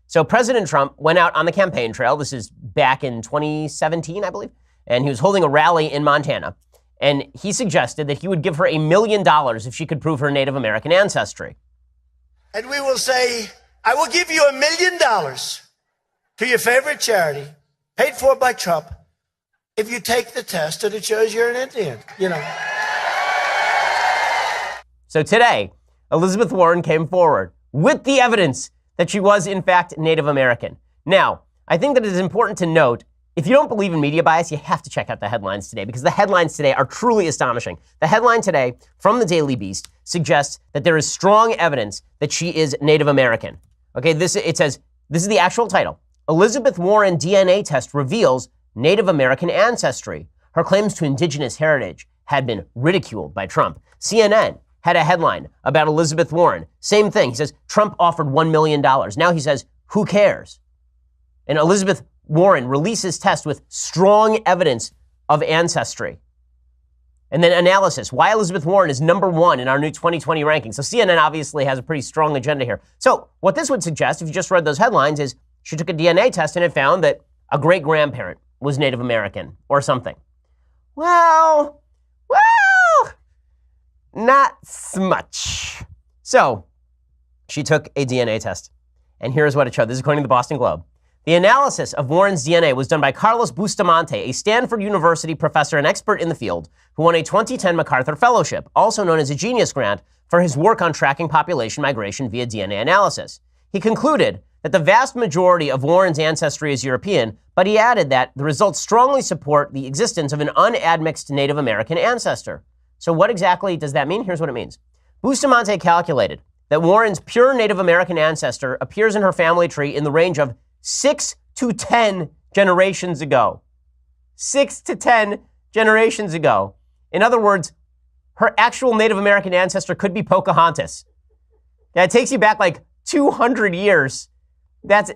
So President Trump went out on the campaign trail. This is back in 2017, I believe. And he was holding a rally in Montana. And he suggested that he would give her $1 million if she could prove her Native American ancestry. And we will say, I will give you $1 million to your favorite charity, paid for by Trump, if you take the test and it shows you're an Indian, you know. So today, Elizabeth Warren came forward with the evidence that she was, in fact, Native American. Now, I think that it is important to note, if you don't believe in media bias, you have to check out the headlines today, because the headlines today are truly astonishing. The headline today from the Daily Beast suggests that there is strong evidence that she is Native American. Okay, it says, this is the actual title. Elizabeth Warren DNA test reveals Native American ancestry. Her claims to indigenous heritage had been ridiculed by Trump. CNN had a headline about Elizabeth Warren. Same thing. He says, Trump offered $1 million. Now he says, who cares? And Elizabeth Warren releases test with strong evidence of ancestry. And then analysis, why Elizabeth Warren is #1 in our new 2020 ranking. So CNN obviously has a pretty strong agenda here. So what this would suggest, if you just read those headlines, is she took a DNA test and it found that a great-grandparent was Native American or something. Well, not so much. So she took a DNA test, and here's what it showed. This is according to the Boston Globe. The analysis of Warren's DNA was done by Carlos Bustamante, a Stanford University professor and expert in the field who won a 2010 MacArthur Fellowship, also known as a Genius Grant, for his work on tracking population migration via DNA analysis. He concluded that the vast majority of Warren's ancestry is European, but he added that the results strongly support the existence of an unadmixed Native American ancestor. So what exactly does that mean? Here's what it means. Bustamante calculated that Warren's pure Native American ancestor appears in her family tree in the range of 6 to 10 generations ago. 6 to 10 generations ago. In other words, her actual Native American ancestor could be Pocahontas. Yeah, it takes you back like 200 years. That's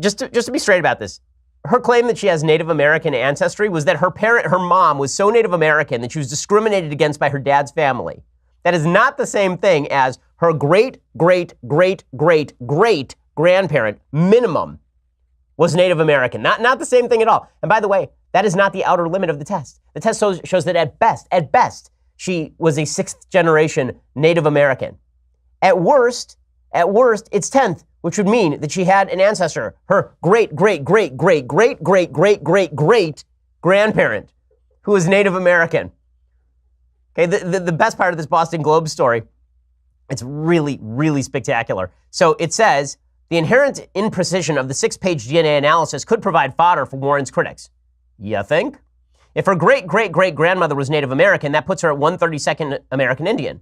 just to be straight about this. Her claim that she has Native American ancestry was that her mom was so Native American that she was discriminated against by her dad's family. That is not the same thing as her great grandparent, minimum, was Native American. Not the same thing at all. And by the way, that is not the outer limit of the test. The test shows that at best, she was a 6th generation Native American. At worst, it's 10th, which would mean that she had an ancestor, her great grandparent, who was Native American. Okay, the best part of this Boston Globe story, it's really spectacular. So it says, the inherent imprecision of the 6-page DNA analysis could provide fodder for Warren's critics. You think? If her great-grandmother was Native American, that puts her at 132nd American Indian.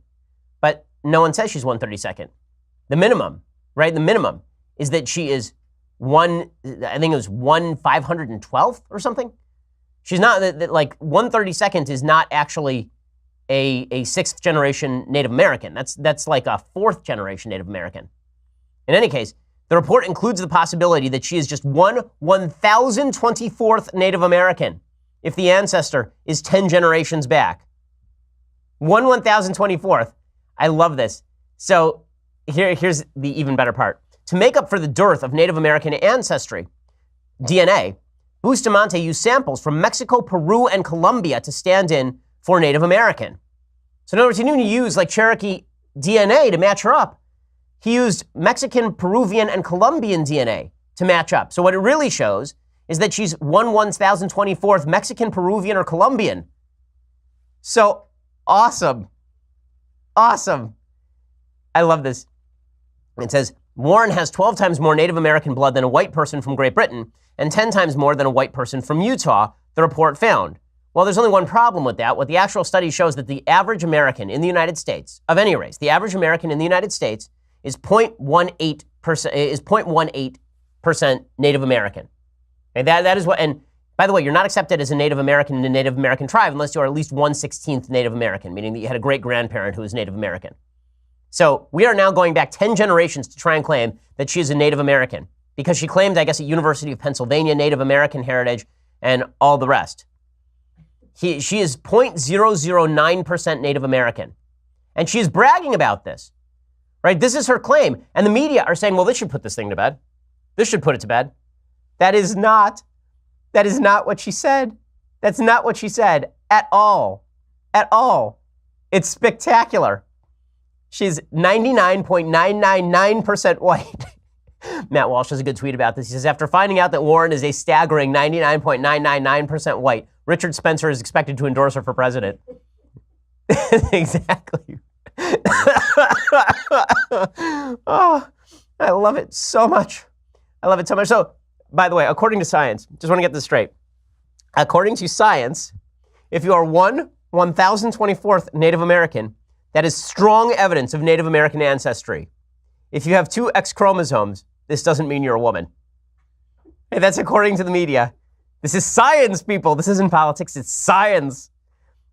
But no one says she's 132nd. The minimum, right? The minimum is that she is 1/512th or something. She's not, like 132nd is not actually a 6th generation Native American. That's like a 4th generation Native American. In any case, the report includes the possibility that she is just 1/1024th Native American if the ancestor is 10 generations back. 1/1024th. I love this. So here's the even better part. To make up for the dearth of Native American ancestry, DNA, Bustamante used samples from Mexico, Peru, and Colombia to stand in for Native American. So in other words, he didn't use like Cherokee DNA to match her up. He used Mexican, Peruvian, and Colombian DNA to match up. So what it really shows is that she's 1/1024th Mexican, Peruvian, or Colombian. So awesome. Awesome. I love this. It says, Warren has 12 times more Native American blood than a white person from Great Britain and 10 times more than a white person from Utah, the report found. Well, there's only one problem with that. What the actual study shows that the average American in the United States, of any race, the average American in the United States is 0.18% Native American. Okay, that is what, and by the way, you're not accepted as a Native American in a Native American tribe unless you are at least 1/16th Native American, meaning that you had a great-grandparent who was Native American. So we are now going back 10 generations to try and claim that she is a Native American because she claimed, I guess, at University of Pennsylvania Native American heritage and all the rest. She is 0.009% Native American. And she is bragging about this, right? This is her claim. And the media are saying, well, this should put this thing to bed. This should put it to bed. That is not what she said. That's not what she said at all. At all. It's spectacular. She's 99.999% white. Matt Walsh has a good tweet about this. He says, after finding out that Warren is a staggering 99.999% white, Richard Spencer is expected to endorse her for president. Exactly. Oh, I love it so much. I love it so much. So, by the way, according to science, just want to get this straight. According to science, if you are 1,024th Native American, that is strong evidence of Native American ancestry. If you have 2 X chromosomes, this doesn't mean you're a woman. Hey, that's according to the media. This is science, people. This isn't politics, it's science.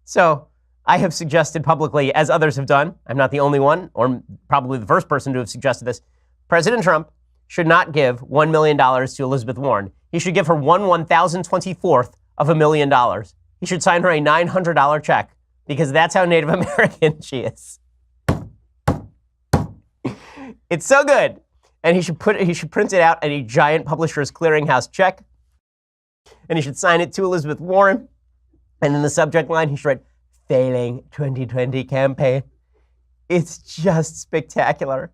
So I have suggested publicly, as others have done, I'm not the only one, or probably the first person to have suggested this, President Trump should not give $1 million to Elizabeth Warren. He should give her 1/1024th of $1 million. He should sign her a $900 check, because that's how Native American she is. It's so good. And he should print it out at a giant Publishers Clearinghouse check. And he should sign it to Elizabeth Warren. And in the subject line, he should write, failing 2020 campaign. It's just spectacular.